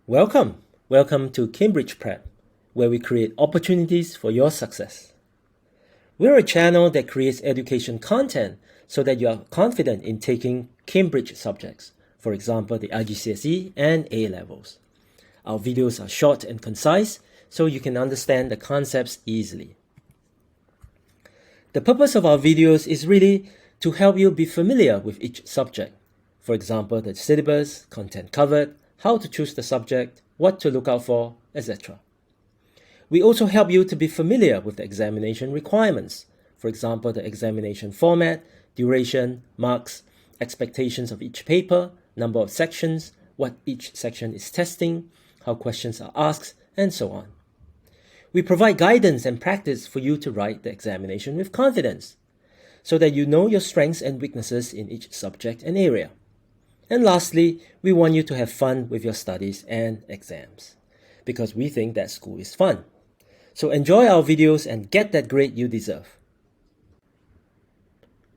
Welcome! Welcome to Cambridge Prep, where we create opportunities for your success. We're a channel that creates education content so that you are confident in taking Cambridge subjects, for example, the IGCSE and A levels. Our videos are short and concise so you can understand the concepts easily. The purpose of our videos is really to help you be familiar with each subject. For example, the syllabus, content covered, how to choose the subject, what to look out for, etc. We also help you to be familiar with the examination requirements. For example, the examination format, duration, marks, expectations of each paper, number of sections, what each section is testing, how questions are asked, and so on. We provide guidance and practice for you to write the examination with confidence, so that you know your strengths and weaknesses in each subject and area. And lastly, we want you to have fun with your studies and exams, because we think that school is fun. So enjoy our videos and get that grade you deserve.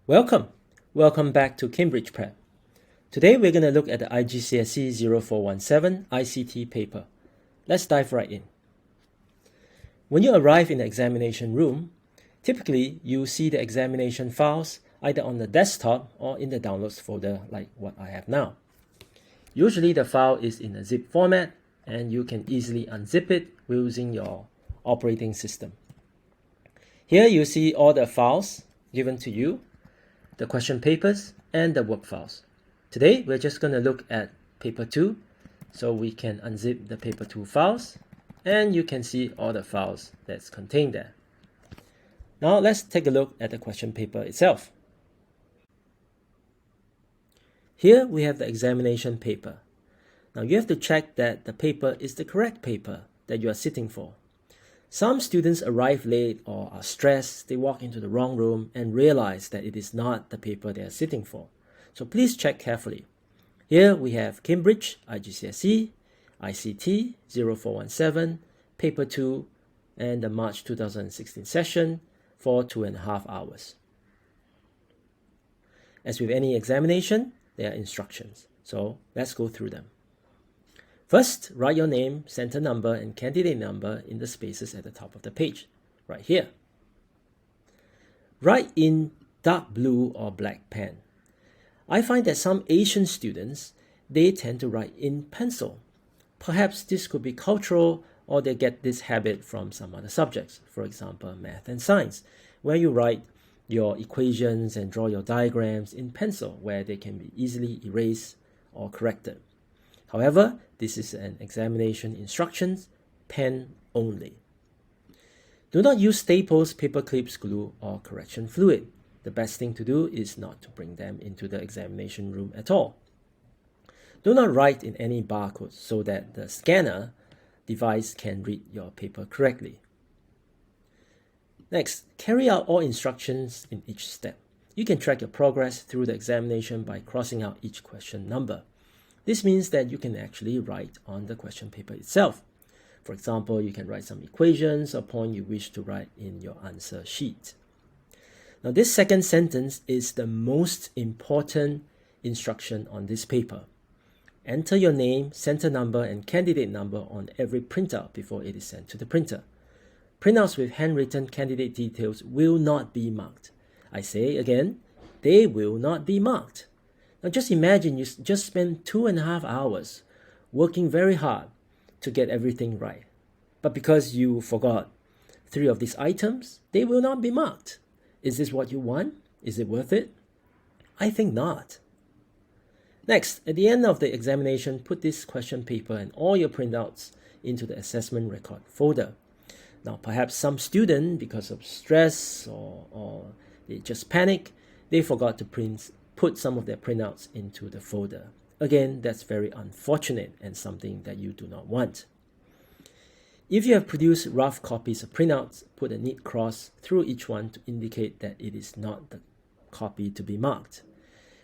Welcome! Welcome back to Cambridge Prep. Today we're going to look at the IGCSE 0417 ICT paper. Let's dive right in. When you arrive in the examination room, typically you see the examination files either on the desktop or in the downloads folder like what I have now. Usually the file is in a zip format and you can easily unzip it using your operating system. Here you see all the files given to you, the question papers and the work files. Today we're just going to look at paper 2, so we can unzip the paper 2 files and you can see all the files that's contained there. Now let's take a look at the question paper itself. Here we have the examination paper. Now you have to check that the paper is the correct paper that you are sitting for. Some students arrive late or are stressed, they walk into the wrong room and realize that it is not the paper they are sitting for. So please check carefully. Here we have Cambridge IGCSE ICT 0417 paper 2 and the March 2016 session for 2.5 hours. As with any examination, there are instructions, so let's go through them. First, write your name, center number, and candidate number in the spaces at the top of the page, right here. Write in dark blue or black pen. I find that some Asian students, they tend to write in pencil. Perhaps this could be cultural or they get this habit from some other subjects, for example, math and science, where you write your equations and draw your diagrams in pencil where they can be easily erased or corrected. However, this is an examination instructions, pen only. Do not use staples, paper clips, glue, or correction fluid. The best thing to do is not to bring them into the examination room at all. Do not write in any barcodes so that the scanner device can read your paper correctly. Next, carry out all instructions in each step. You can track your progress through the examination by crossing out each question number. This means that you can actually write on the question paper itself. For example, you can write some equations or point you wish to write in your answer sheet. Now, this second sentence is the most important instruction on this paper. Enter your name, center number, and candidate number on every printout before it is sent to the printer. Printouts with handwritten candidate details will not be marked. I say again, they will not be marked. Now just imagine you just spent 2.5 hours working very hard to get everything right. But because you forgot 3 of these items, they will not be marked. Is this what you want? Is it worth it? I think not. Next, at the end of the examination, put this question paper and all your printouts into the assessment record folder. Now, perhaps some student, because of stress or they just panic, they forgot to put some of their printouts into the folder. Again, that's very unfortunate and something that you do not want. If you have produced rough copies of printouts, put a neat cross through each one to indicate that it is not the copy to be marked.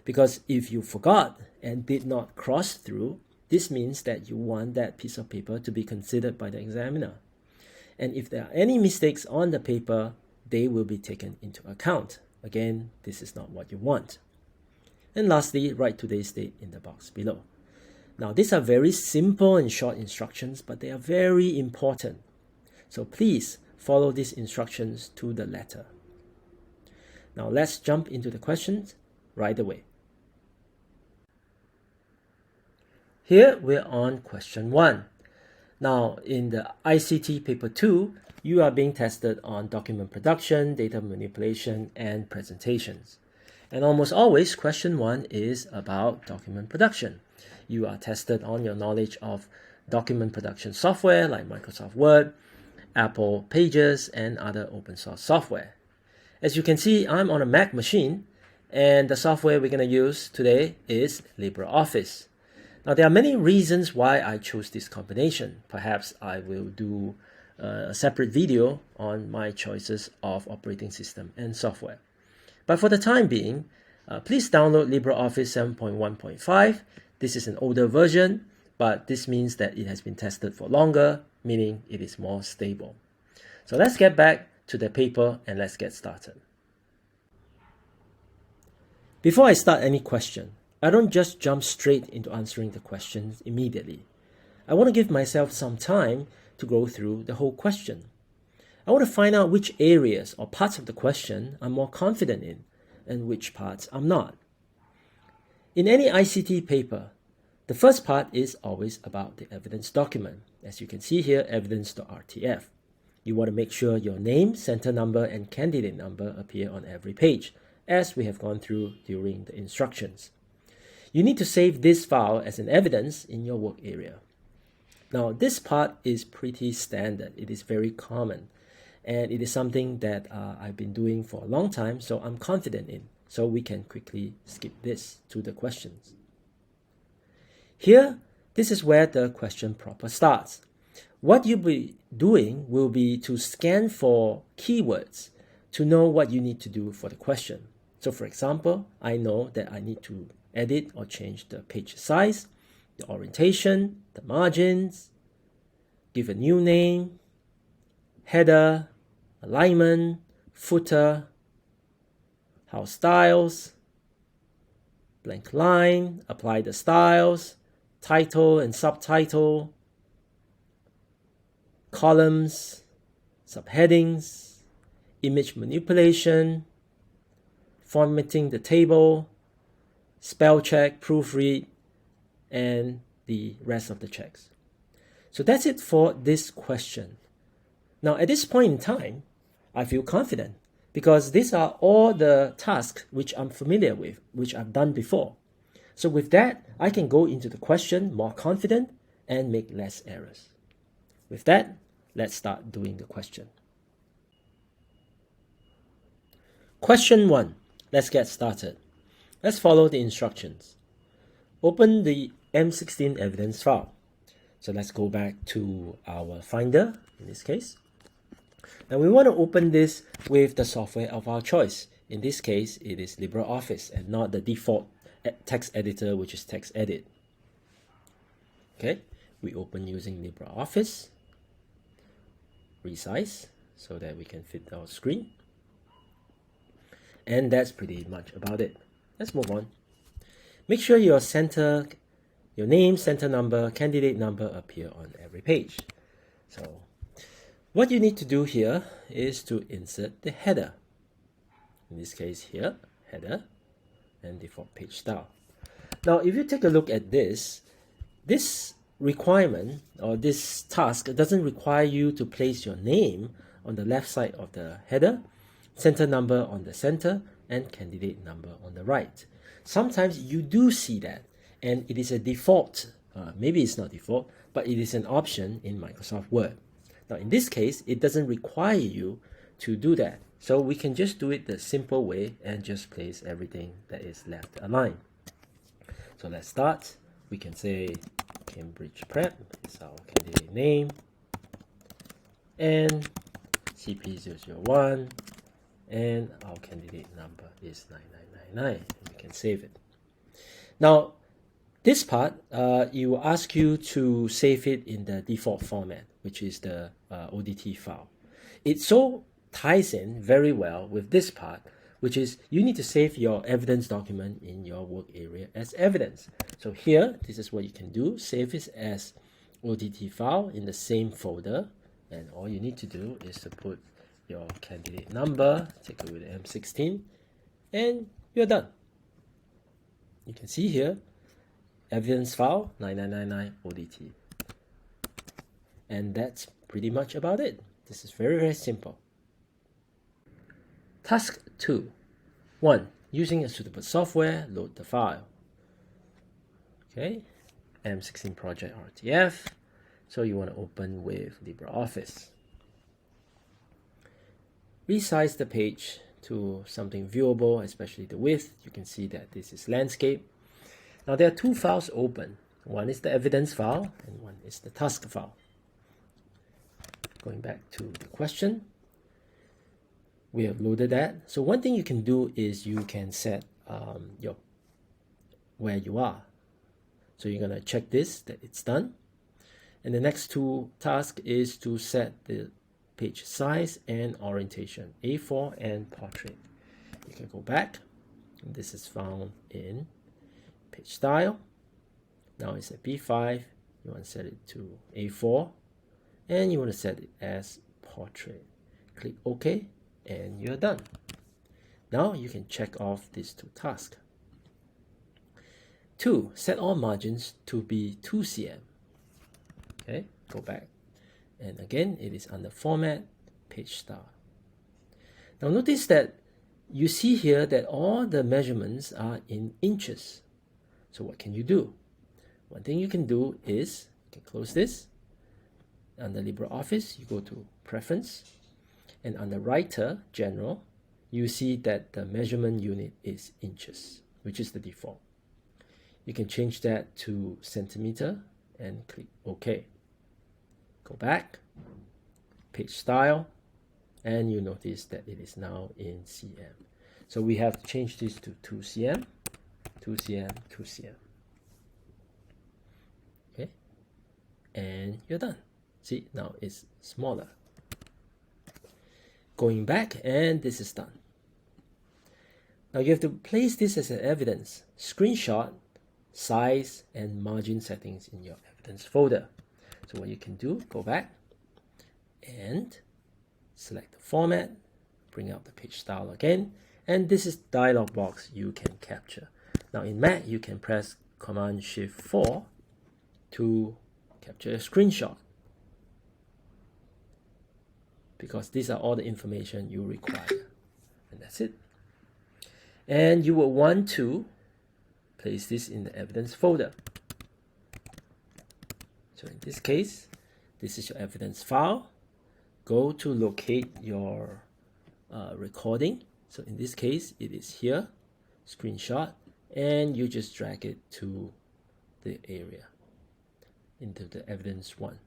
Because if you forgot and did not cross through, this means that you want that piece of paper to be considered by the examiner. And if there are any mistakes on the paper, they will be taken into account. Again, this is not what you want. And lastly, write today's date in the box below. Now, these are very simple and short instructions, but they are very important. So please follow these instructions to the letter. Now, let's jump into the questions right away. Here we're on question 1. Now, in the ICT paper 2, you are being tested on document production, data manipulation, and presentations. And almost always, question 1 is about document production. You are tested on your knowledge of document production software like Microsoft Word, Apple Pages, and other open source software. As you can see, I'm on a Mac machine, and the software we're going to use today is LibreOffice. Now, there are many reasons why I chose this combination. Perhaps I will do a separate video on my choices of operating system and software. But for the time being, please download LibreOffice 7.1.5. This is an older version, but this means that it has been tested for longer, meaning it is more stable. So let's get back to the paper and let's get started. Before I start any question, I don't just jump straight into answering the questions immediately. I want to give myself some time to go through the whole question. I want to find out which areas or parts of the question I'm more confident in and which parts I'm not. In any ICT paper, the first part is always about the evidence document. As you can see here, evidence.rtf. You want to make sure your name, center number, and candidate number appear on every page, as we have gone through during the instructions. You need to save this file as an evidence in your work area. Now, this part is pretty standard. It is very common, and it is something that I've been doing for a long time, so I'm confident in. So we can quickly skip this to the questions. Here, this is where the question proper starts. What you'll be doing will be to scan for keywords to know what you need to do for the question. So for example, I know that I need to edit or change the page size, the orientation, the margins, give a new name, header, alignment, footer, house styles, blank line, apply the styles, title and subtitle, columns, subheadings, image manipulation, formatting the table, spell check, proofread, and the rest of the checks. So that's it for this question. Now, at this point in time, I feel confident because these are all the tasks which I'm familiar with, which I've done before. So with that, I can go into the question more confident and make less errors. With that, let's start doing the question. Question 1. Let's get started. Let's follow the instructions. Open the M16 evidence file. So let's go back to our Finder, in this case. Now we want to open this with the software of our choice. In this case, it is LibreOffice and not the default text editor, which is TextEdit. Okay, we open using LibreOffice. Resize so that we can fit our screen. And that's pretty much about it. Let's move on. Make sure your name, center number, candidate number appear on every page. So what you need to do here is to insert the header. In this case here, header and default page style. Now, if you take a look at this requirement or this task doesn't require you to place your name on the left side of the header, center number on the center, and candidate number on the right. Sometimes you do see that, and it is a default, maybe it's not default, but it is an option in Microsoft Word. Now in this case, it doesn't require you to do that. So we can just do it the simple way and just place everything that is left aligned. So let's start. We can say Cambridge Prep is our candidate name, and CP001, and our candidate number is 9999. We can save it. Now, this part, it will ask you to save it in the default format, which is the ODT file. It so ties in very well with this part, which is you need to save your evidence document in your work area as evidence. So here, this is what you can do. Save it as ODT file in the same folder, and all you need to do is to put your candidate number, take away the M16, and you're done. You can see here, evidence file 9999 ODT. And that's pretty much about it. This is very, very simple. Task 2. 1. Using a suitable software, load the file. Okay, M16 Project RTF. So you want to open with LibreOffice. Resize the page to something viewable, especially the width. You can see that this is landscape. Now there are two files open. One is the evidence file and one is the task file. Going back to the question, we have loaded that. So one thing you can do is you can set where you are. So you're going to check this, that it's done. And the next two tasks is to set the page size and orientation, A4 and portrait. You can go back. And this is found in page style. Now it's at B5. You want to set it to A4. And you want to set it as portrait. Click OK, and you're done. Now you can check off these two tasks. 2. Set all margins to be 2 cm. Okay, go back. And again, it is under Format, Page Style. Now notice that you see here that all the measurements are in inches. So what can you do? One thing you can do is, you can close this. Under LibreOffice, you go to Preference, and under Writer, General, you see that the measurement unit is inches, which is the default. You can change that to centimeter and click OK. Go back, Page Style, and you notice that it is now in cm. So we have to change this to 2 cm, 2 cm, 2 cm. Okay, and you're done. See, now it's smaller. Going back, and this is done. Now you have to place this as an evidence. Screenshot, size, and margin settings in your evidence folder. So what you can do, go back and select the format, bring out the page style again, and this is dialog box you can capture. Now in Mac, you can press Command-Shift-4 to capture a screenshot, because these are all the information you require. And that's it. And you will want to place this in the evidence folder. So in this case, this is your evidence file. Go to locate your recording. So in this case, it is here, screenshot, and you just drag it to the area, into the evidence 1.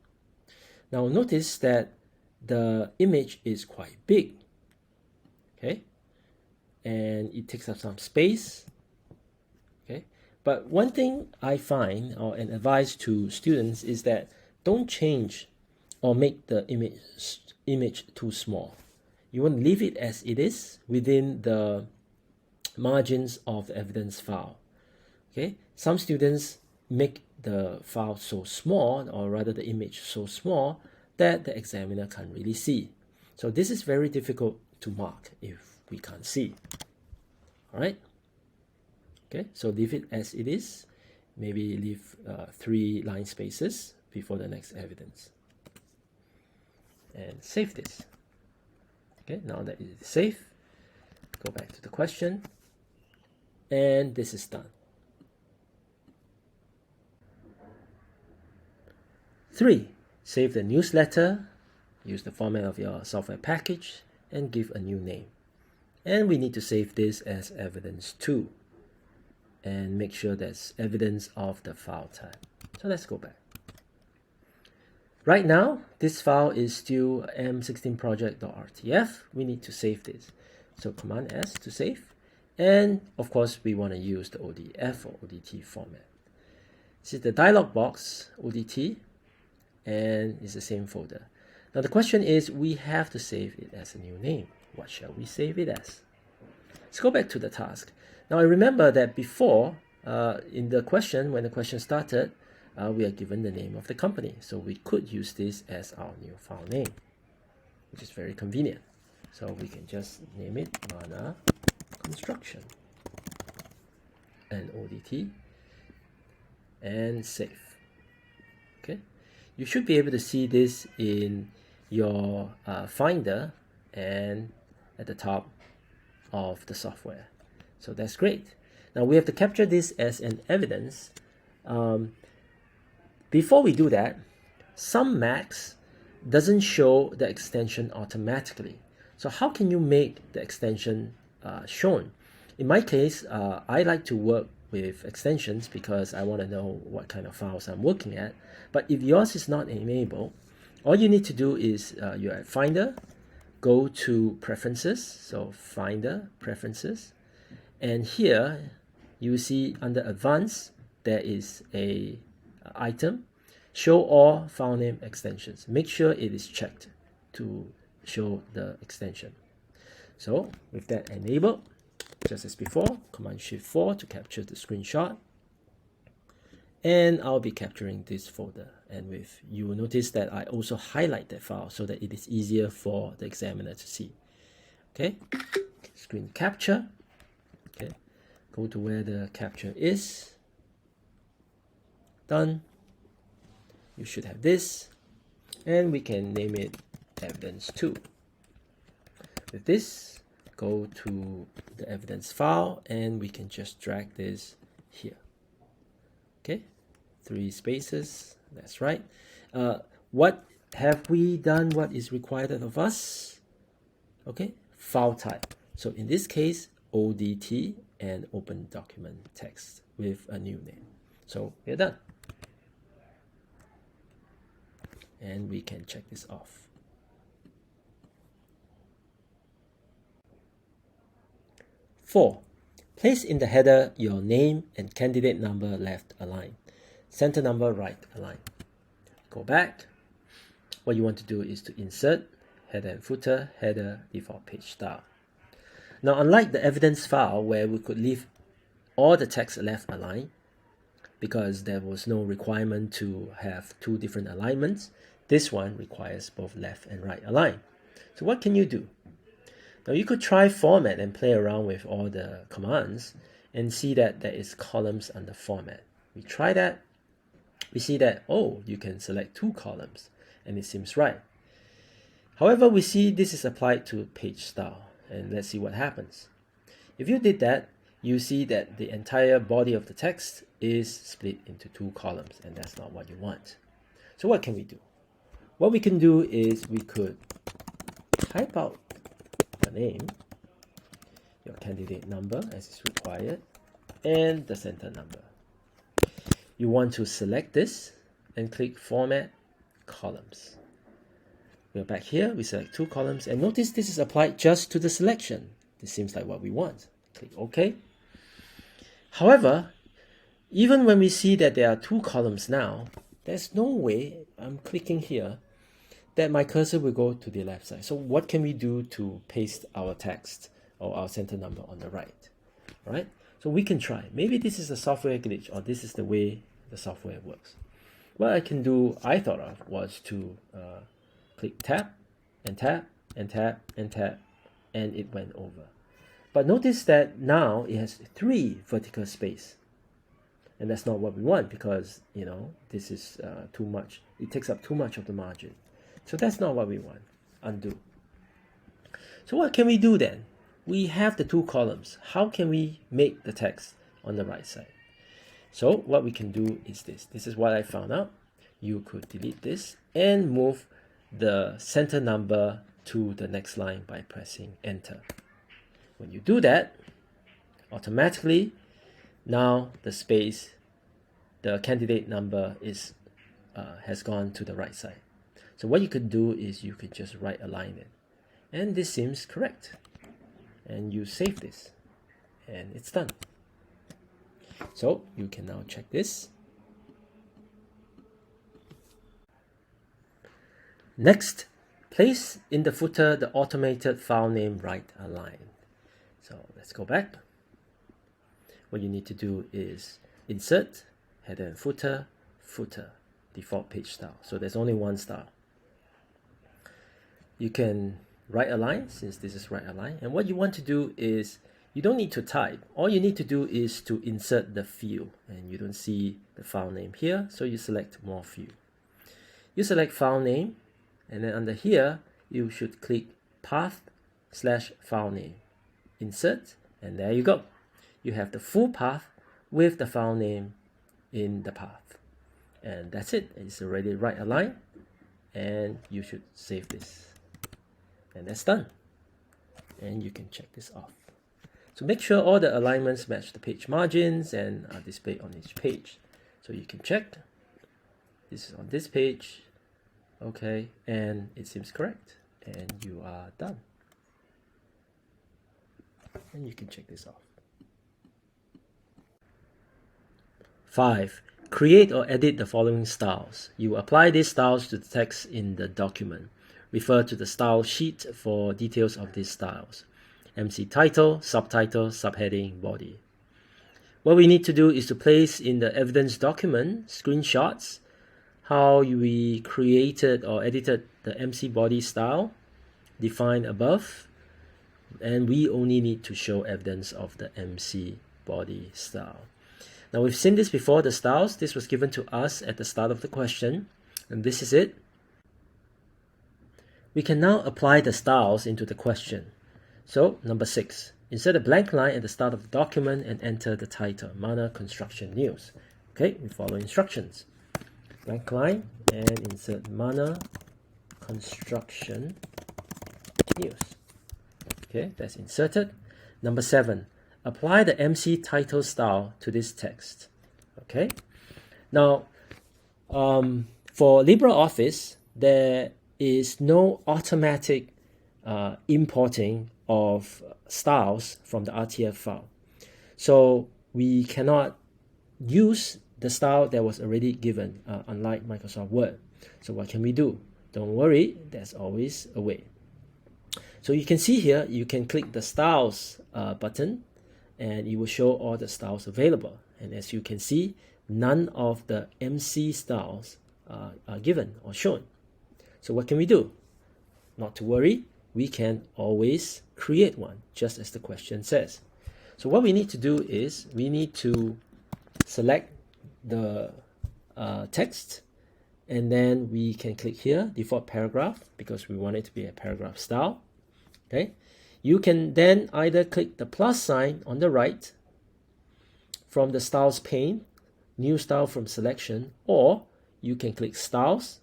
Now notice that the image is quite big, okay, and it takes up some space, okay. But one thing I find, or an advice to students, is that don't change or make the image too small. You want to leave it as it is within the margins of the evidence file. Okay, some students make the file so small, or rather the image so small, that the examiner can't really see. So this is very difficult to mark if we can't see. All right. Okay, so leave it as it is. Maybe leave 3 line spaces before the next evidence. And save this. Okay, now that it is safe, go back to the question, and this is done. 3. Save the newsletter, use the format of your software package, and give a new name. And we need to save this as evidence 2. And make sure that's evidence of the file type. So let's go back. Right now, this file is still m16project.rtf. We need to save this. So Command S to save. And of course, we want to use the ODF or ODT format. This is the dialog box, ODT, and it's the same folder. Now the question is, we have to save it as a new name. What shall we save it as? Let's go back to the task. Now I remember that before, in the question, when the question started, we are given the name of the company. So we could use this as our new file name, which is very convenient. So we can just name it Mana Construction and ODT and save. Okay, you should be able to see this in your Finder and at the top of the software. So that's great. Now we have to capture this as an evidence. Before we do that, some Macs doesn't show the extension automatically. So how can you make the extension shown? In my case, I like to work with extensions because I want to know what kind of files I'm working at. But if yours is not enabled, all you need to do is you're at Finder, go to Preferences, so Finder, Preferences, and here you see under Advanced, there is a item, Show All File Name Extensions. Make sure it is checked to show the extension. So with that enabled, just as before, Command-Shift-4 to capture the screenshot. And I'll be capturing this folder. And with you will notice that I also highlight that file so that it is easier for the examiner to see. Okay, screen capture. Okay, go to where the capture is. Done. You should have this. And we can name it evidence 2. With this, go to the evidence file and we can just drag this here. Okay, 3 spaces, that's right. What have we done? What is required of us? Okay, file type. So in this case, ODT and open document text with a new name. So we're done. And we can check this off. Four, place in the header your name and candidate number left aligned, center number right aligned. Go back. What you want to do is to insert header and footer, header, default page style. Now, unlike the evidence file where we could leave all the text left aligned because there was no requirement to have 2 different alignments, this one requires both left and right align. So what can you do? Now you could try format and play around with all the commands and see that there is columns under format. We try that. We see that, oh, you can select 2 columns and it seems right. However, we see this is applied to page style and let's see what happens. If you did that, you see that the entire body of the text is split into 2 columns and that's not what you want. So what can we do? What we can do is we could type out your name, your candidate number as is required, and the center number. You want to select this and click Format, Columns. We're back here, we select 2 columns, and notice this is applied just to the selection. This seems like what we want. Click OK. However, even when we see that there are 2 columns now, there's no way, I'm clicking here, that my cursor will go to the left side. So what can we do to paste our text or our center number on the right? All right, so we can try. Maybe this is a software glitch or this is the way the software works. What I can do, I thought of, was to click tab and tab and tab and tab, and it went over. But notice that now it has 3 vertical space. And that's not what we want because, you know, this is too much. It takes up too much of the margin. So that's not what we want. Undo. So what can we do then? We have the 2 columns. How can we make the text on the right side? So what we can do is this. This is what I found out. You could delete this and move the center number to the next line by pressing Enter. When you do that, automatically, now the space, the candidate number is has gone to the right side. So what you could do is you could just right align it. And this seems correct. And you save this. And it's done. So you can now check this. Next, place in the footer the automated file name right align. So let's go back. What you need to do is insert, header and footer, footer, default page style. So there's only one style. You can right align, since this is right align. And what you want to do is, you don't need to type. All you need to do is to insert the field. And you don't see the file name here, so you select more field. You select file name, and then under here, you should click path/file name. Insert, and there you go. You have the full path with the file name in the path. And that's it. It's already right aligned, and you should save this. And that's done. And you can check this off. So make sure all the alignments match the page margins and are displayed on each page. So you can check. This is on this page. Okay, and it seems correct. And you are done. And you can check this off. 5. Create or edit the following styles. You apply these styles to the text in the document. Refer to the style sheet for details of these styles. MC title, subtitle, subheading, body. What we need to do is to place in the evidence document screenshots how we created or edited the MC body style defined above, and we only need to show evidence of the MC body style. Now we've seen this before, the styles. This was given to us at the start of the question, and this is it. We can now apply the styles into the question. So, number 6, insert a blank line at the start of the document and enter the title, Mana Construction News. Okay, we follow instructions. Blank line and insert Mana Construction News. Okay, that's inserted. Number 7, apply the MC title style to this text. Okay, now for LibreOffice, there is no automatic importing of styles from the RTF file. So we cannot use the style that was already given, unlike Microsoft Word. So what can we do? Don't worry, there's always a way. So you can see here, you can click the styles button and it will show all the styles available. And as you can see, none of the MC styles are given or shown. So what can we do? Not to worry, we can always create one, just as the question says. So what we need to do is, we need to select the text, and then we can click here, default paragraph, because we want it to be a paragraph style. Okay, you can then either click the plus sign on the right from the styles pane, new style from selection, or you can click styles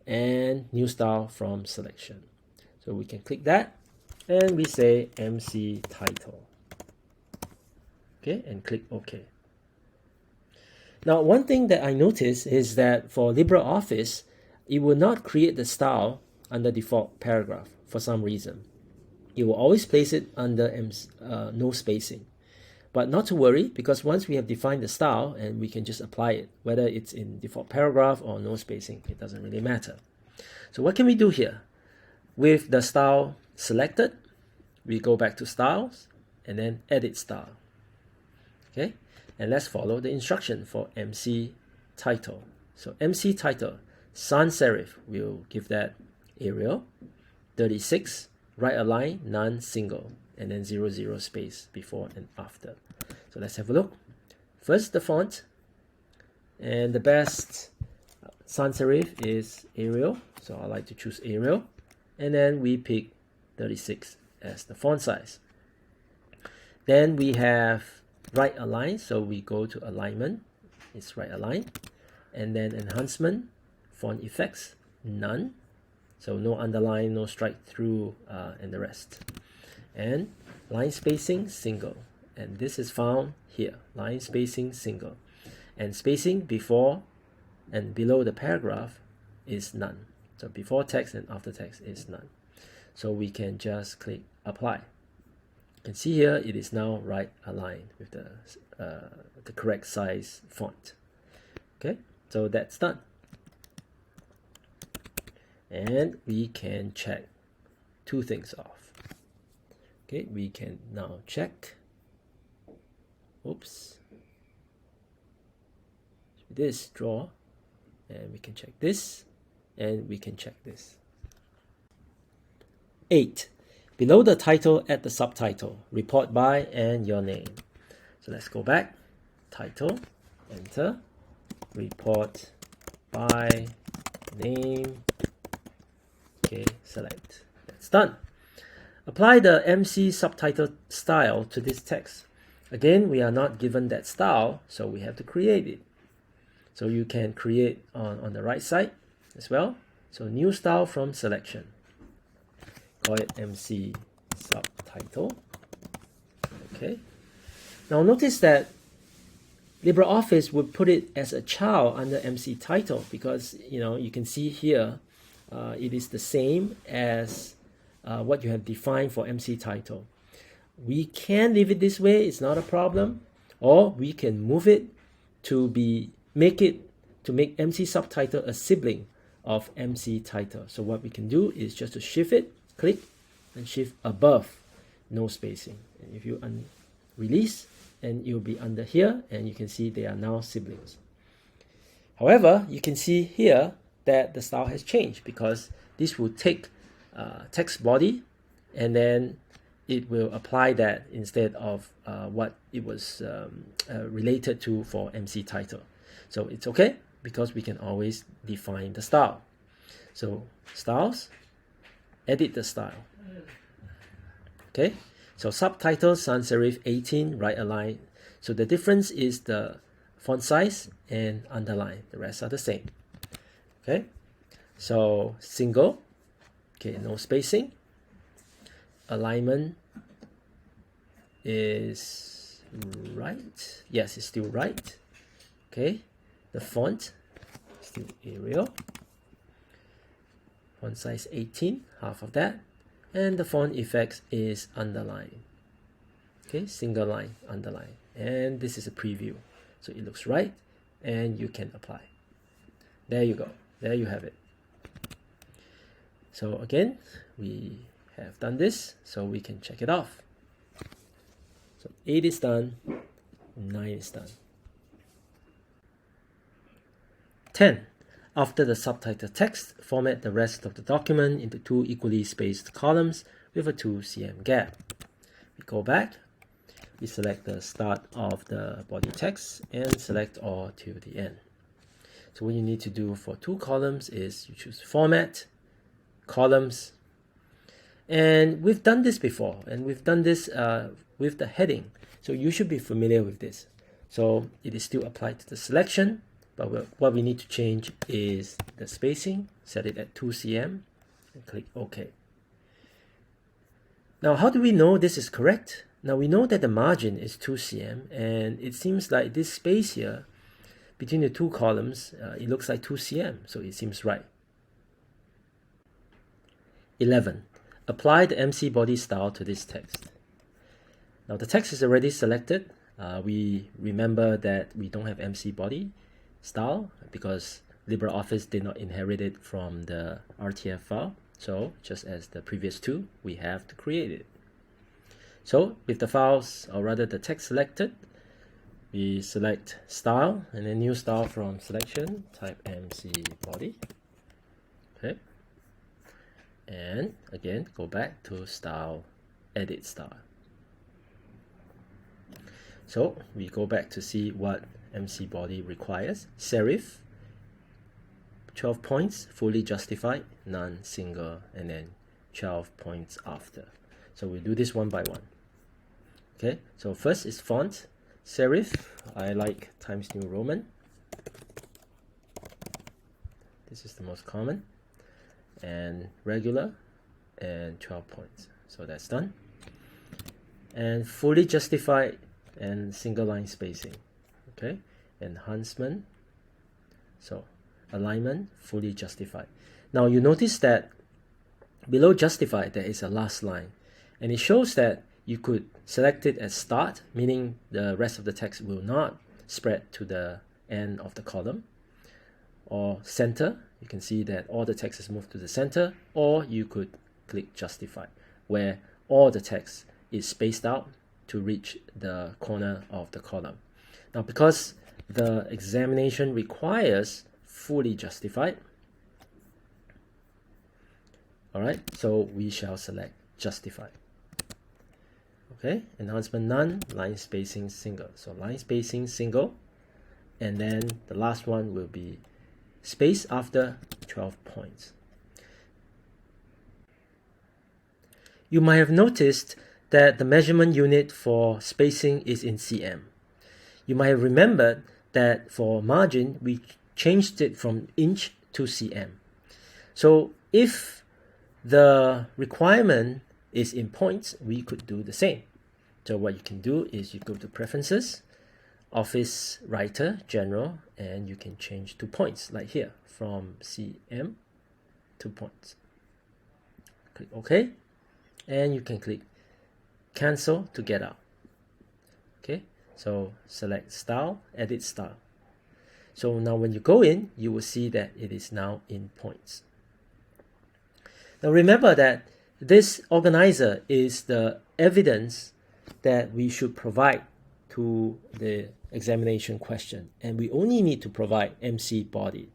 and new style from selection. So we can click that and we say MC title. Okay, and click OK. Now, one thing that I noticed is that for LibreOffice, it will not create the style under default paragraph for some reason. It will always place it under no spacing. But not to worry, because once we have defined the style, and we can just apply it, whether it's in default paragraph or no spacing, it doesn't really matter. So what can we do here? With the style selected, we go back to styles and then edit style. Okay, and let's follow the instruction for MC title. So MC title, sans serif, we'll give that Arial. 36, right align, none, single, and then 00 space before and after. So let's have a look. First, the font, and the best sans serif is Arial, so I like to choose Arial, and then we pick 36 as the font size. Then we have right align, so we go to alignment, it's right align, and then enhancement, font effects, none, so no underline, no strike through, and the rest. And line spacing, single, and this is found here, line spacing, single, and spacing before and below the paragraph is none. So before text and after text is none. So we can just click apply. You can see here it is now right aligned with the correct size font. Okay, so that's done. And we can check two things off. Okay, we can now check. Oops. This draw, and we can check this, and we can check this. 8. Below the title, add the subtitle, report by, and your name. So let's go back. Title, enter, report by, name. Okay, select. That's done. Apply the MC subtitle style to this text. Again, we are not given that style, so we have to create it. So you can create on the right side as well. So new style from selection. Call it MC subtitle. Okay. Now notice that LibreOffice would put it as a child under MC title because you can see here it is the same as what you have defined for MC title. We can leave it this way, it's not a problem, or we can move it to make MC subtitle a sibling of MC title. So what we can do is just to shift it, click, and shift above, no spacing. And if you release, and you'll be under here, and you can see they are now siblings. However, you can see here that the style has changed because this will take text body, and then it will apply that instead of what it was related to for MC title. So it's okay because we can always define the style. So styles, edit the style. Okay, so subtitle sans serif 18, right align. So the difference is the font size and underline. The rest are the same. Okay, so single, okay, no spacing. Alignment is right. Yes, it's still right. Okay, the font still Arial. Font size 18, half of that. And the font effects is underline. Okay, single line, underline. And this is a preview. So it looks right, and you can apply. There you go. There you have it. So again, we have done this, so we can check it off. So 8 is done, 9 is done. 10. After the subtitle text, format the rest of the document into 2 equally spaced columns with a 2 cm gap. We go back, we select the start of the body text and select all to the end. So what you need to do for 2 columns is you choose Format, Columns, and we've done this before, and we've done this with the heading. So you should be familiar with this. So it is still applied to the selection, but what we need to change is the spacing. Set it at 2 cm and click OK. Now, how do we know this is correct? Now, we know that the margin is 2 cm, and it seems like this space here between the 2 columns, it looks like 2 cm, so it seems right. 11. Apply the MC body style to this text. Now, the text is already selected. We remember that we don't have MC body style because LibreOffice did not inherit it from the RTF file. So just as the previous 2, we have to create it. So with the files, or rather the text selected, we select style and then new style from selection, type MC body. Okay. And again, go back to style, edit style. So we go back to see what MC body requires. Serif, 12 points, fully justified, none, single, and then 12 points after. So we do this one by one. Okay, so first is font, serif. I like Times New Roman. This is the most common. And regular, and 12 points. So that's done. And fully justified and single line spacing. Okay, enhancement. So alignment, fully justified. Now you notice that below justified there is a last line, and it shows that you could select it as start, meaning the rest of the text will not spread to the end of the column, or center. You can see that all the text is moved to the center, or you could click justify, where all the text is spaced out to reach the corner of the column. Now, because the examination requires fully justified, all right, so we shall select justified. Okay, enhancement none, line spacing single. So line spacing single, and then the last one will be space after 12 points. You might have noticed that the measurement unit for spacing is in cm. You might have remembered that for margin, we changed it from inch to cm. So if the requirement is in points, we could do the same. So what you can do is you go to Preferences, Office Writer, General, and you can change to points, like here, from cm to points. Click OK, and you can click Cancel to get out. Okay, so select Style, Edit Style. So now when you go in, you will see that it is now in points. Now remember that this organizer is the evidence that we should provide to the examination question, and we only need to provide MC body.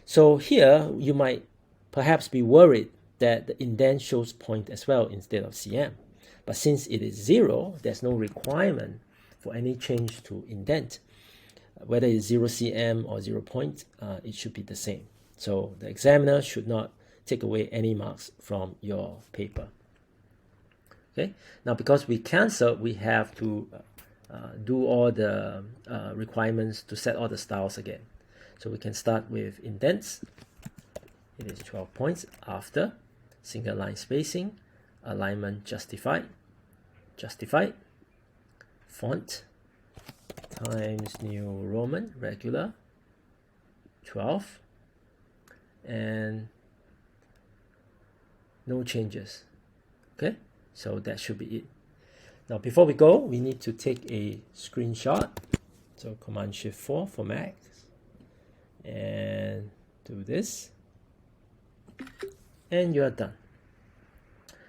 So here you might perhaps be worried that the indent shows point as well instead of cm, but since it is 0, there's no requirement for any change to indent. Whether it's 0 cm or 0 point, it should be the same. So the examiner should not take away any marks from your paper. Okay, now because we cancel, we have to do all the requirements to set all the styles again. So we can start with indents. It is 12 points after single line spacing, alignment justified, font Times New Roman regular 12, and no changes. Okay, so that should be it. Now before we go, we need to take a screenshot. So Command-Shift-4 for Mac, and do this, and you are done.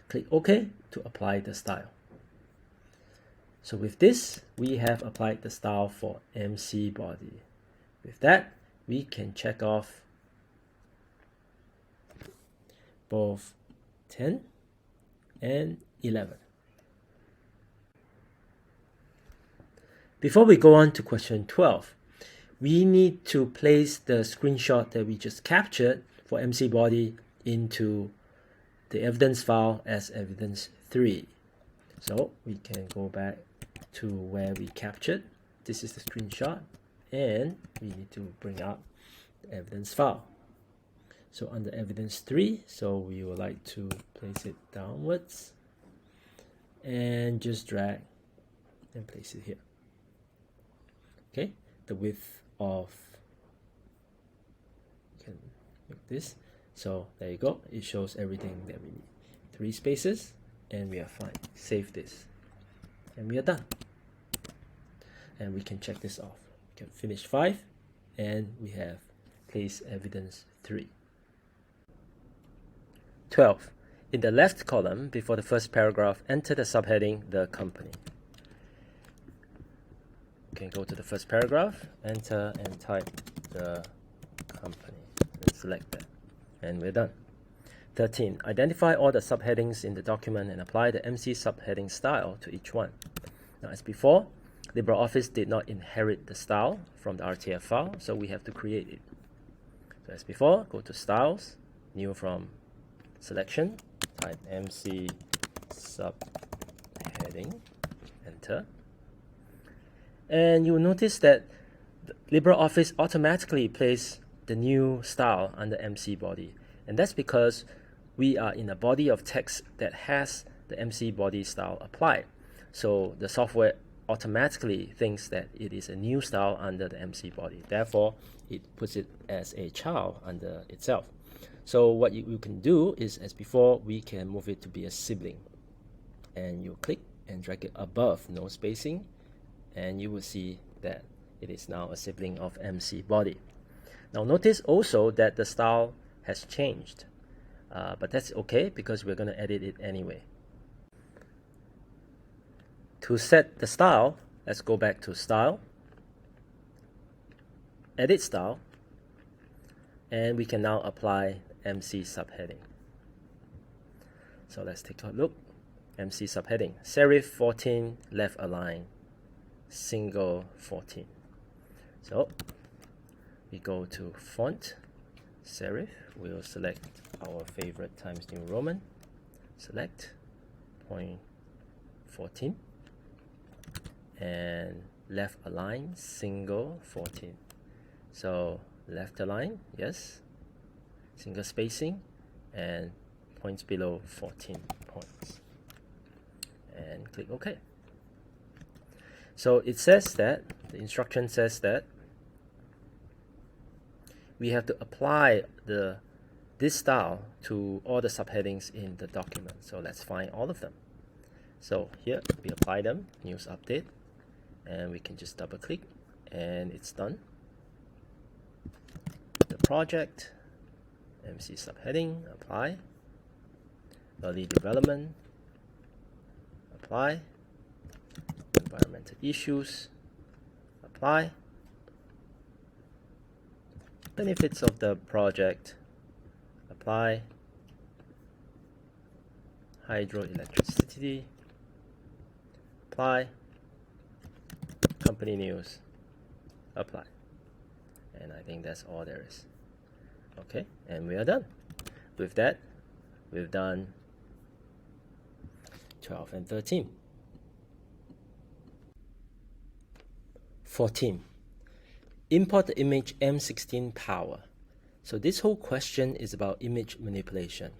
Click OK to apply the style. So with this, we have applied the style for MC body. With that, we can check off both 10 and 11. Before we go on to question 12, we need to place the screenshot that we just captured for MC body into the evidence file as evidence 3. So we can go back to where we captured. This is the screenshot, and we need to bring up the evidence file. So under evidence 3, so we would like to place it downwards and just drag and place it here. Okay, the width of, you can make this. So there you go, it shows everything that we need. 3 spaces, and we are fine. Save this, and we are done. And we can check this off. We can finish 5, and we have place evidence 3. 12. In the left column, before the first paragraph, enter the subheading, the company. You can go to the first paragraph, enter and type the company, and select that. And we're done. 13. Identify all the subheadings in the document and apply the MC subheading style to each one. Now, as before, LibreOffice did not inherit the style from the RTF file, so we have to create it. So as before, go to Styles, New from Selection, type MC subheading, enter. And you will notice that LibreOffice automatically places the new style under MC body. And that's because we are in a body of text that has the MC body style applied. So the software automatically thinks that it is a new style under the MC body. Therefore, it puts it as a child under itself. So what you can do is, as before, we can move it to be a sibling. And you click and drag it above, no spacing, and you will see that it is now a sibling of MC body. Now notice also that the style has changed, but that's okay because we're going to edit it anyway. To set the style, let's go back to Style, Edit Style, and we can now apply MC subheading. So let's take a look. MC subheading, serif 14, left align, single 14. So we go to font, serif, we'll select our favorite Times New Roman, select point 14, and left align, single 14. So left align, yes, single spacing, and points below 14 points. And click OK. So it says that, the instruction says that we have to apply this style to all the subheadings in the document. So let's find all of them. So here we apply them, news update, and we can just double click and it's done. The project, MC subheading, apply. Early development, apply. Environmental issues, apply. Benefits of the project, apply. Hydroelectricity, apply. Company news, apply. And I think that's all there is. Okay, and we are done. With that, we've done 12 and 13. 14. Import the image M16 power. So this whole question is about image manipulation.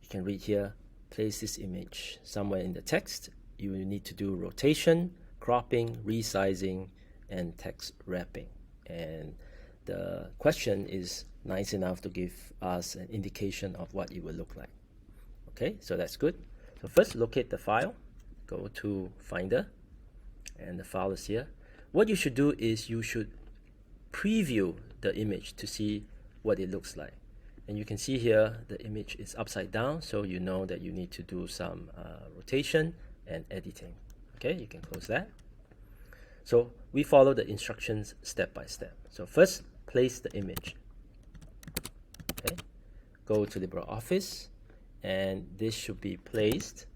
You can read here, place this image somewhere in the text. You will need to do rotation, cropping, resizing, and text wrapping. And the question is nice enough to give us an indication of what it will look like. Okay, so that's good. So first locate the file, go to Finder, and the file is here. What you should do is you should preview the image to see what it looks like. And you can see here the image is upside down, so you know that you need to do some rotation and editing. Okay, you can close that. So we follow the instructions step by step. So first, place the image. Okay, go to LibreOffice, and this should be placed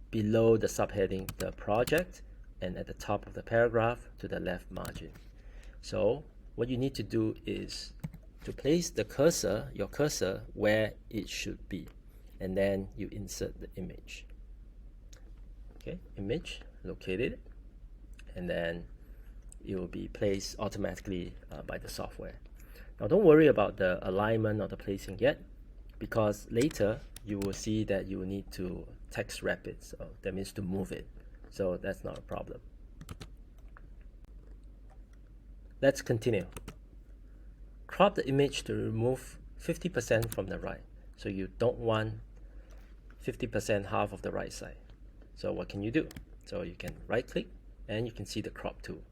below the subheading, the project, and at the top of the paragraph to the left margin. So what you need to do is to place the cursor, your cursor, where it should be, and then you insert the image. Okay, image, locate it, and then it will be placed automatically by the software. Now don't worry about the alignment or the placing yet, because later you will see that you will need to text wrap it, so that means to move it. So that's not a problem. Let's continue. Crop the image to remove 50% from the right. So you don't want 50% half of the right side. So what can you do? So you can right click and you can see the crop tool.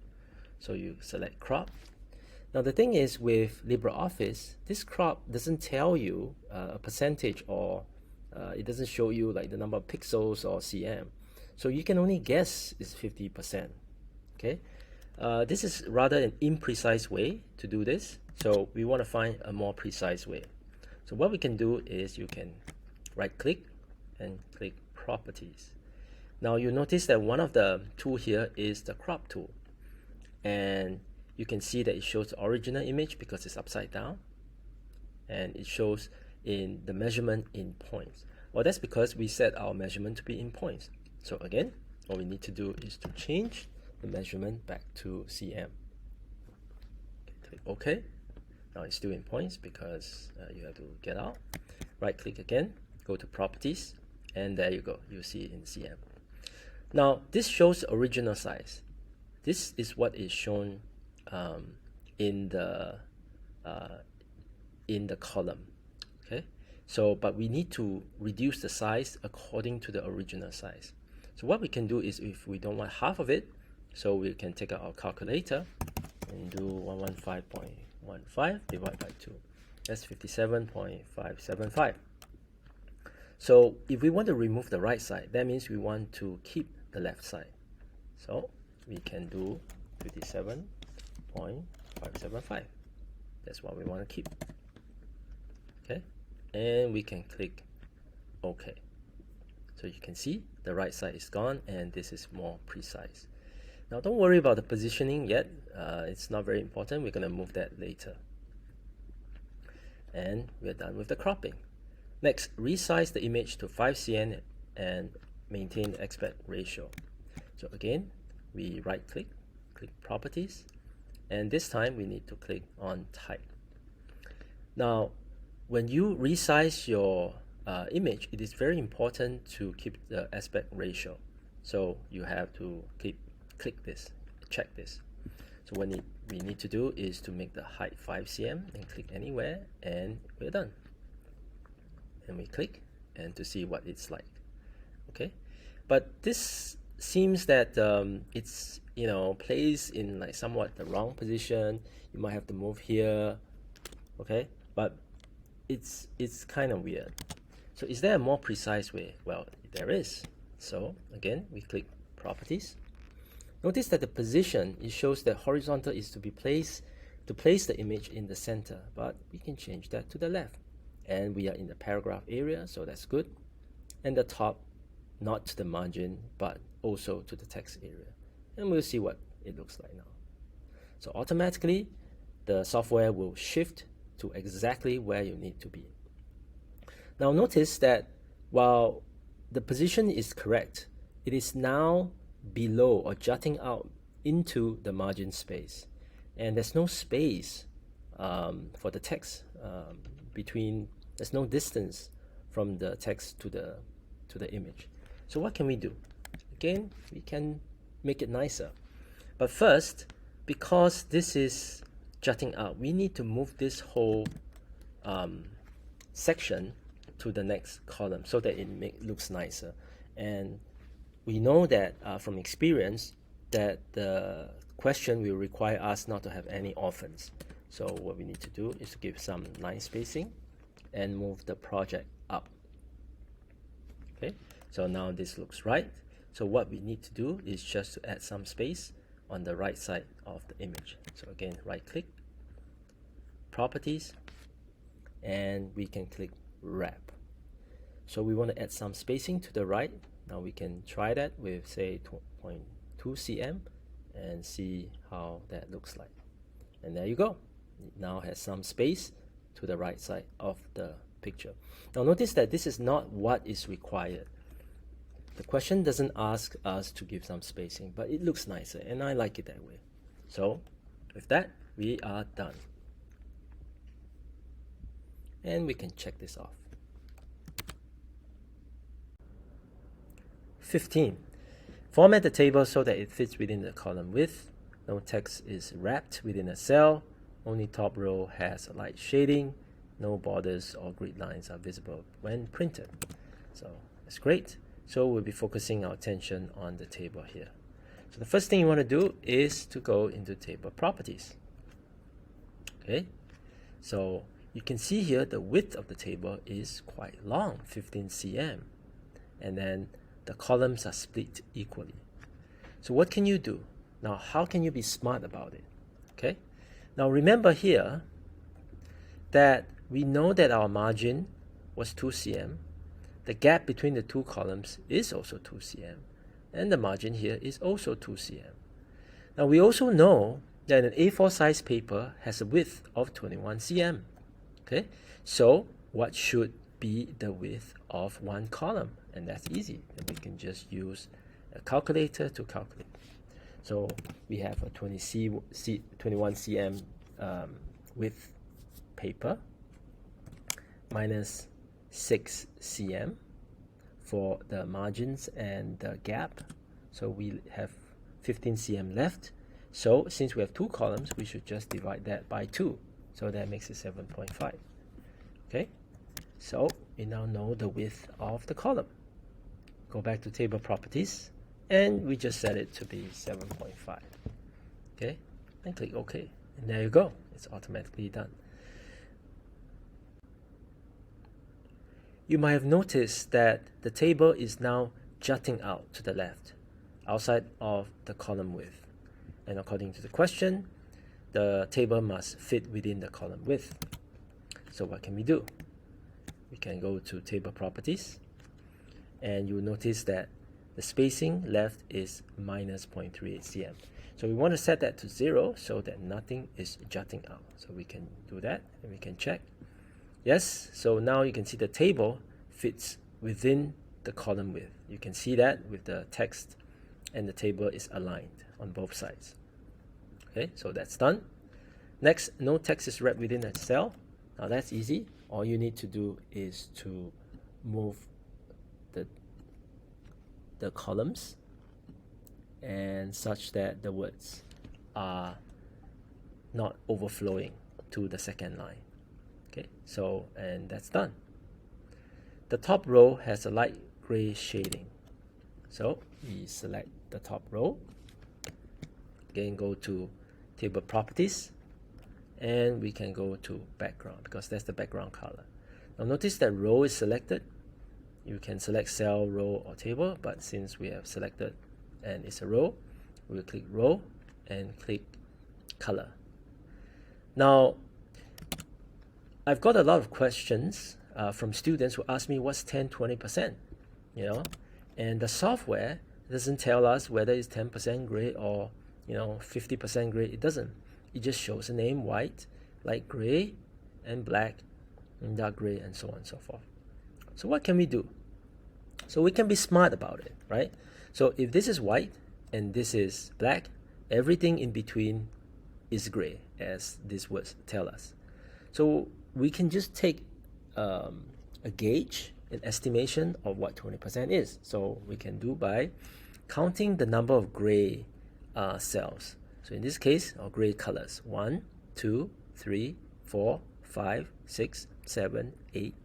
So you select crop. Now the thing is with LibreOffice, this crop doesn't tell you a percentage, or it doesn't show you like the number of pixels or cm. So you can only guess it's 50%. Okay, this is rather an imprecise way to do this. So we want to find a more precise way. So what we can do is you can right click and click properties. Now you notice that one of the tool here is the crop tool, and you can see that it shows the original image because it's upside down, and it shows in the measurement in points. Well, that's because we set our measurement to be in points. So again, all we need to do is to change the measurement back to cm. Click OK. Now it's still in points because you have to get out. Right click again, go to properties, and there you go, you see it in cm. Now this shows the original size. This is what is shown in the column. Okay, so but we need to reduce the size according to the original size. So what we can do is, if we don't want half of it, so we can take out our calculator and do 115.15 divided by 2. That's 57.575. So if we want to remove the right side, that means we want to keep the left side. So we can do 57.575. That's what we want to keep. Okay, and we can click OK. So you can see the right side is gone and this is more precise. Now don't worry about the positioning yet. It's not very important. We're going to move that later. And we're done with the cropping. Next, resize the image to 5 cm and maintain the aspect ratio. So again, we right click, click properties, and this time we need to click on type. Now when you resize your image, it is very important to keep the aspect ratio. So you have to click this, check this. So what we need to do is to make the height 5 cm and click anywhere, and we're done. And we click and to see what it's like. Okay, but this seems that it's placed in like somewhat the wrong position. You might have to move here. Okay, but it's kind of weird. So is there a more precise way? Well, there is. So again, we click properties. Notice that the position, it shows that horizontal is to place the image in the center, but we can change that to the left. And we are in the paragraph area, so that's good. And the top, not to the margin, but also to the text area. And we'll see what it looks like now. So automatically, the software will shift to exactly where you need to be. Now notice that while the position is correct, it is now below or jutting out into the margin space, and there's no space for the text there's no distance from the text to the image. So what can we do? Again, we can make it nicer, but first, because this is jutting out, we need to move this whole section to the next column so that it looks nicer. And we know that from experience that the question will require us not to have any orphans. So what we need to do is to give some line spacing and move the project up. Okay, so now this looks right. So what we need to do is just to add some space on the right side of the image. So again, right click, properties, and we can click wrap. So we want to add some spacing to the right. Now we can try that with say 2.2 cm and see how that looks like. And there you go. It now has some space to the right side of the picture. Now notice that this is not what is required. The question doesn't ask us to give some spacing, but it looks nicer and I like it that way. So with that, we are done. And we can check this off. 15. Format the table so that it fits within the column width. No text is wrapped within a cell. Only top row has a light shading. No borders or grid lines are visible when printed. So that's great. So we'll be focusing our attention on the table here. So the first thing you want to do is to go into table properties. Okay, so you can see here the width of the table is quite long, 15 cm. And then the columns are split equally. So what can you do? Now, how can you be smart about it? Okay, now remember here that we know that our margin was 2 cm. The gap between the two columns is also 2 cm. And the margin here is also 2 cm. Now we also know that an A4 size paper has a width of 21 cm. Okay, so what should be the width of one column? And that's easy. And we can just use a calculator to calculate. So we have a 21 cm width paper minus 6 cm for the margins and the gap. So we have 15 cm left. So since we have two columns, we should just divide that by 2. So that makes it 7.5. Okay, so we now know the width of the column. Go back to table properties, and we just set it to be 7.5. Okay, and click OK. And there you go. It's automatically done. You might have noticed that the table is now jutting out to the left. outside of the column width. And according to the question, the table must fit within the column width. So what can we do? We can go to table properties, and you'll notice that the spacing left is minus 0.38 cm. So we want to set that to 0 so that nothing is jutting out. So we can do that, and we can check. Yes, so now you can see the table fits within the column width. You can see that with the text, and the table is aligned on both sides. Okay, so that's done. Next, no text is wrapped within a cell. Now that's easy. All you need to do is to move the columns and such that the words are not overflowing to the second line. Okay, so, and that's done. The top row has a light gray shading. So we select the top row. Again, go to table properties, and we can go to background because that's the background color. Now notice that row is selected. You can select cell, row, or table, but since we have selected and it's a row, we'll click row and click color. Now, I've got a lot of questions from students who ask me what's 10, 20%, and the software doesn't tell us whether it's 10% gray or 50% gray. It doesn't. It just shows the name white, light gray, and black, and dark gray, and so on and so forth. So what can we do? So we can be smart about it, right? So if this is white and this is black, everything in between is gray, as these words tell us. So we can just take a gauge, an estimation of what 20% is. So we can do by counting the number of gray cells. So in this case, our gray colors: 1, 2, 3, 4, 5, 6, 7, 8,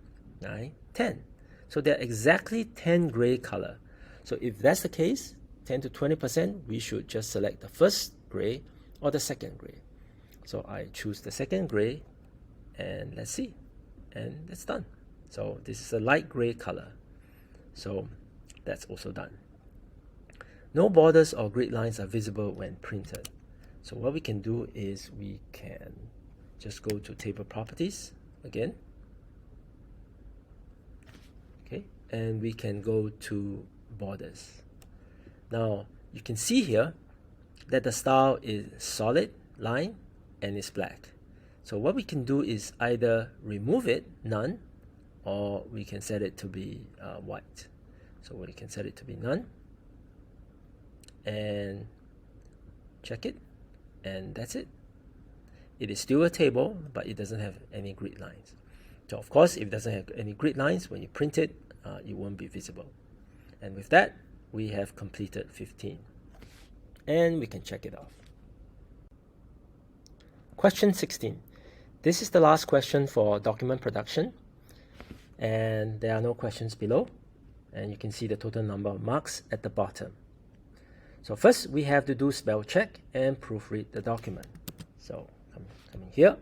9, 10. So there are exactly 10 gray color. So if that's the case, 10 to 20%, we should just select the first gray or the second gray. So I choose the second gray, and let's see, and that's done. So this is a light gray color. So that's also done. No borders or grid lines are visible when printed. So what we can do is we can just go to table properties again. Okay, and we can go to borders. Now you can see here that the style is solid line and it's black. So what we can do is either remove it, none, or we can set it to be white. So we can set it to be none and check it, and that's it. It is still a table, but it doesn't have any grid lines. So of course, if it doesn't have any grid lines, when you print it, it won't be visible. And with that, we have completed 15. And we can check it off. Question 16. This is the last question for document production. And there are no questions below. And you can see the total number of marks at the bottom. So first, we have to do spell check and proofread the document. So coming here.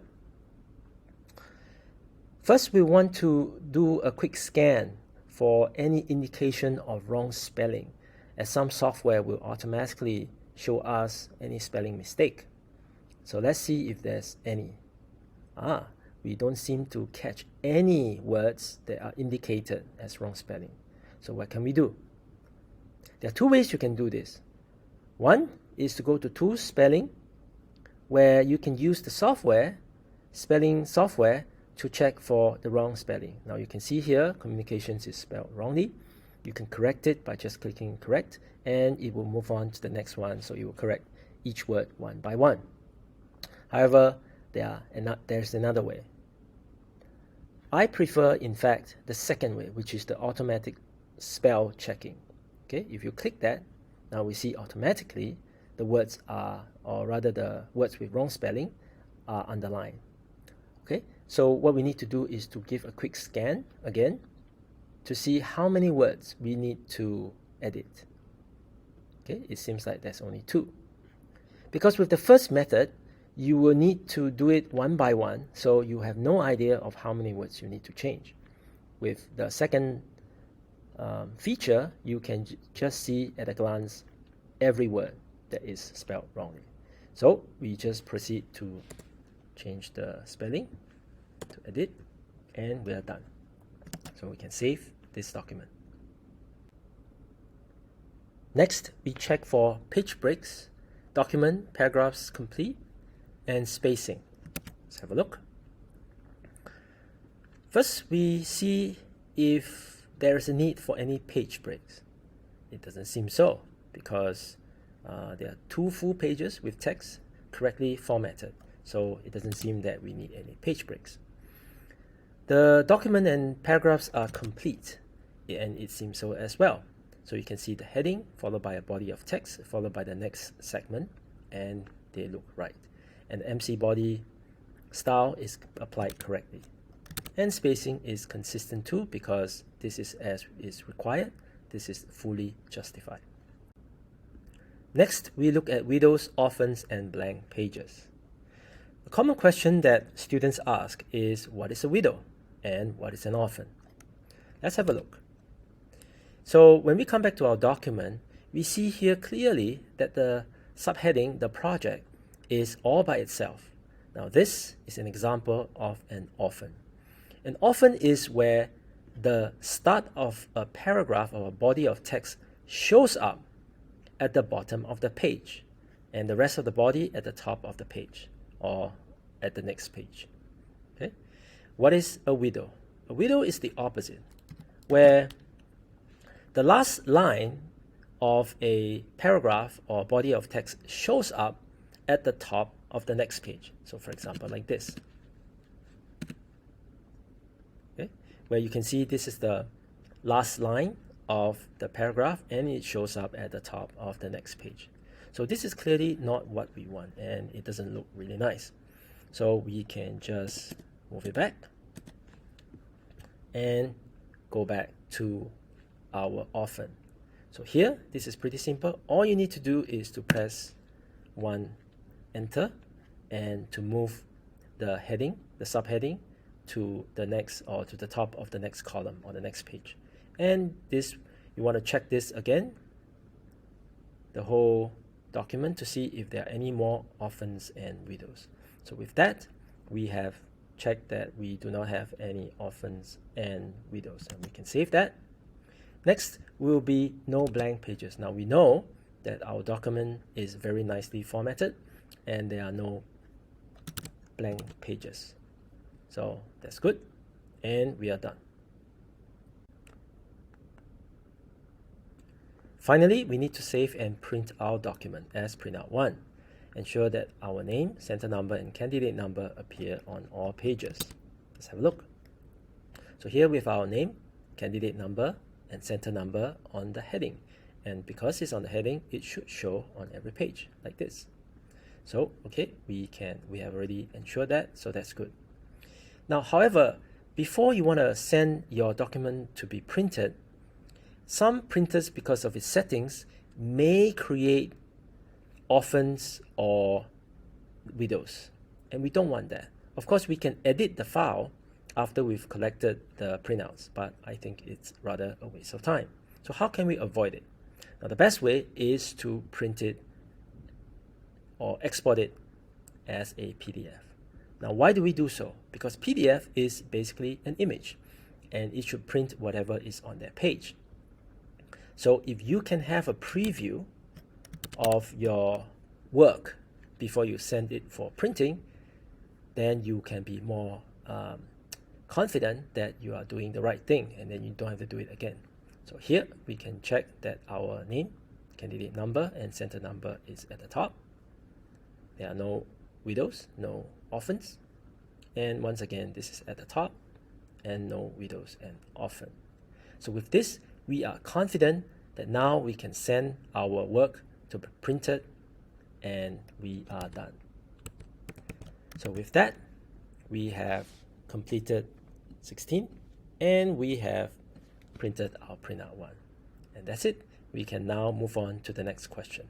First, we want to do a quick scan for any indication of wrong spelling, as some software will automatically show us any spelling mistake. So let's see if there's any. We don't seem to catch any words that are indicated as wrong spelling. So what can we do? There are two ways you can do this. One is to go to Tools, Spelling, where you can use the spelling software, to check for the wrong spelling. Now you can see here, communications is spelled wrongly. You can correct it by just clicking correct, and it will move on to the next one. So it will correct each word one by one. However, there's another way. I prefer, in fact, the second way, which is the automatic spell checking. Okay, if you click that, now we see automatically the words are, or rather the words with wrong spelling are underlined. Okay, so what we need to do is to give a quick scan again to see how many words we need to edit. Okay, it seems like there's only 2. Because with the first method, you will need to do it one by one, so you have no idea of how many words you need to change. With the second feature, you can just see at a glance every word that is spelled wrongly. So we just proceed to change the spelling to edit, and we are done. So we can save this document. Next, we check for page breaks, document paragraphs complete, and spacing. Let's have a look. First, we see if there is a need for any page breaks. It doesn't seem so, because there are 2 full pages with text correctly formatted. So it doesn't seem that we need any page breaks. The document and paragraphs are complete, and it seems so as well. So you can see the heading followed by a body of text followed by the next segment, and they look right. And the MC body style is applied correctly. And spacing is consistent too, because this is as is required. This is fully justified. Next, we look at widows, orphans, and blank pages. A common question that students ask is, what is a widow and what is an orphan? Let's have a look. So when we come back to our document, we see here clearly that the subheading, the project, is all by itself. Now this is an example of an orphan. An orphan is where the start of a paragraph or a body of text shows up at the bottom of the page, and the rest of the body at the top of the page or at the next page. Okay? What is a widow? A widow is the opposite, where the last line of a paragraph or body of text shows up at the top of the next page. So for example, like this. Okay? Where you can see this is the last line of the paragraph, and it shows up at the top of the next page. So this is clearly not what we want, and it doesn't look really nice. So we can just move it back and go back to our orphan. So here, this is pretty simple. All you need to do is to press 1 enter and to move the heading, the subheading, to the next or to the top of the next column or the next page. And this, you want to check this again, the whole document, to see if there are any more orphans and widows. So with that, we have checked that we do not have any orphans and widows, and we can save that. Next will be no blank pages. Now we know that our document is very nicely formatted and there are no blank pages. So that's good, and we are done. Finally, we need to save and print our document as printout 1. Ensure that our name, center number, and candidate number appear on all pages. Let's have a look. So here we have our name, candidate number, and center number on the heading. And because it's on the heading, it should show on every page like this. So, okay, we have already ensured that, so that's good. Now, however, before you want to send your document to be printed, some printers, because of its settings, may create orphans or widows, and we don't want that. Of course, we can edit the file after we've collected the printouts, but I think it's rather a waste of time. So how can we avoid it? Now, the best way is to print it or export it as a PDF. Now, why do we do so? Because PDF is basically an image, and it should print whatever is on that page. So if you can have a preview of your work before you send it for printing, then you can be more confident that you are doing the right thing, and then you don't have to do it again. So here we can check that our name, candidate number, and center number is at the top. There are no widows, no orphans, and once again this is at the top, and no widows and orphan. So with this, we are confident that now we can send our work to be printed, and we are done. So with that, we have completed 16, and we have printed our printout 1. And that's it. We can now move on to the next question.